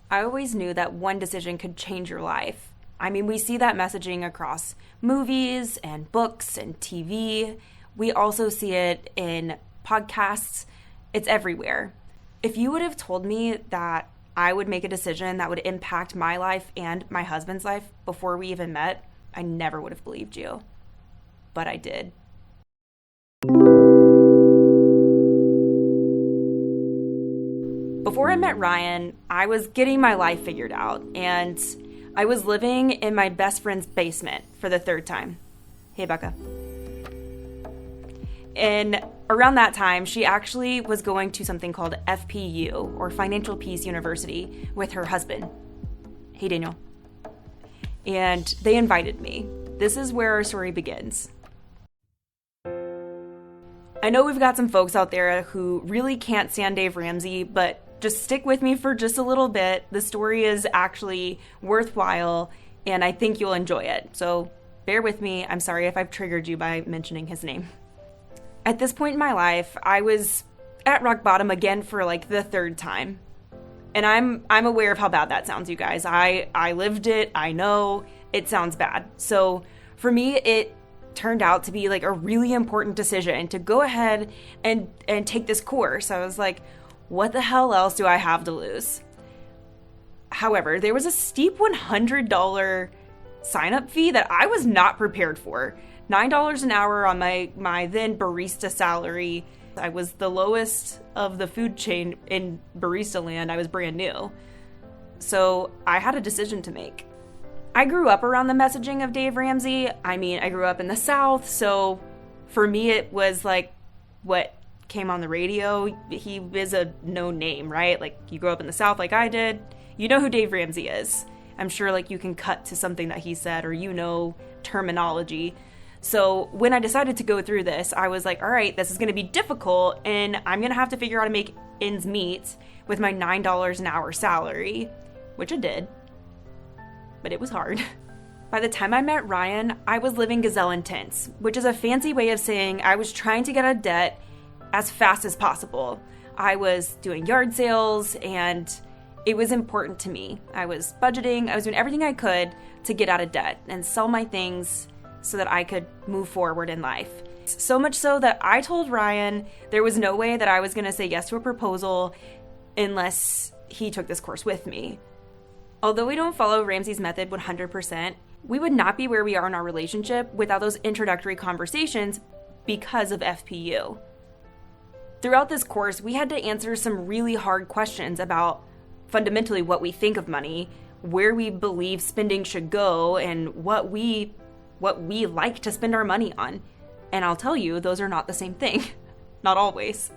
I always knew that one decision could change your life. I mean, we see that messaging across movies and books and TV. We also see it in podcasts. It's everywhere. If you would have told me that I would make a decision that would impact my life and my husband's life before we even met, I never would have believed you. But I did. Before I met Ryan, I was getting my life figured out, and I was living in my best friend's basement for the third time. Hey, Becca. And around that time, she actually was going to something called FPU, or Financial Peace University, with her husband. Hey, Daniel. And they invited me. This is where our story begins. I know we've got some folks out there who really can't stand Dave Ramsey, but just stick with me for just a little bit. The story is actually worthwhile, and I think you'll enjoy it. So bear with me. I'm sorry if I've triggered you by mentioning his name. At this point in my life, I was at rock bottom again for like the third time. And I'm aware of how bad that sounds, you guys. I lived it. I know it sounds bad. So for me, it turned out to be like a really important decision to go ahead and take this course. I was like, what the hell else do I have to lose? However, there was a steep $100 sign-up fee that I was not prepared for. $9 an hour on my then barista salary. I was the lowest of the food chain in barista land. I was brand new. So I had a decision to make. I grew up around the messaging of Dave Ramsey. I mean, I grew up in the South, so for me it was like what came on the radio. He is a known name, right? Like, you grew up in the South like I did. You know who Dave Ramsey is. I'm sure like you can cut to something that he said, or you know terminology. So when I decided to go through this, I was like, all right, this is going to be difficult, and I'm going to have to figure out how to make ends meet with my $9 an hour salary, which I did, but it was hard. By the time I met Ryan, I was living gazelle intense, which is a fancy way of saying I was trying to get out of debt as fast as possible. I was doing yard sales, and it was important to me. I was budgeting, I was doing everything I could to get out of debt and sell my things so that I could move forward in life. So much so that I told Ryan there was no way that I was going to say yes to a proposal unless he took this course with me. Although we don't follow Ramsey's method 100%, we would not be where we are in our relationship without those introductory conversations because of FPU. Throughout this course, we had to answer some really hard questions about fundamentally what we think of money, where we believe spending should go, and what we like to spend our money on. And I'll tell you, those are not the same thing. Not always.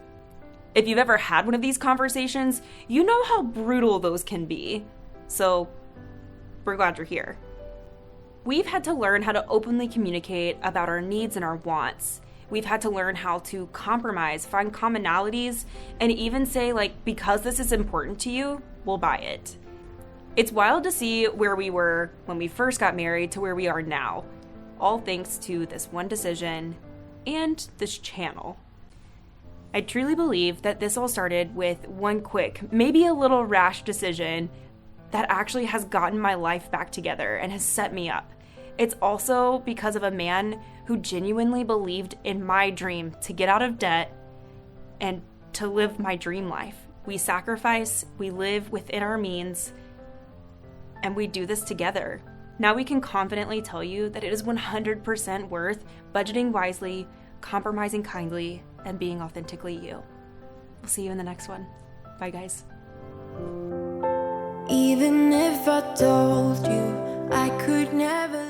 If you've ever had one of these conversations, you know how brutal those can be. So we're glad you're here. We've had to learn how to openly communicate about our needs and our wants. We've had to learn how to compromise, find commonalities, and even say, like, because this is important to you, we'll buy it. It's wild to see where we were when we first got married to where we are now, all thanks to this one decision and this channel. I truly believe that this all started with one quick, maybe a little rash decision that actually has gotten my life back together and has set me up. It's also because of a man who genuinely believed in my dream to get out of debt and to live my dream life. We sacrifice, we live within our means, and we do this together. Now we can confidently tell you that it is 100% worth budgeting wisely, compromising kindly, and being authentically you. We'll see you in the next one. Bye, guys. Even if I told you I could never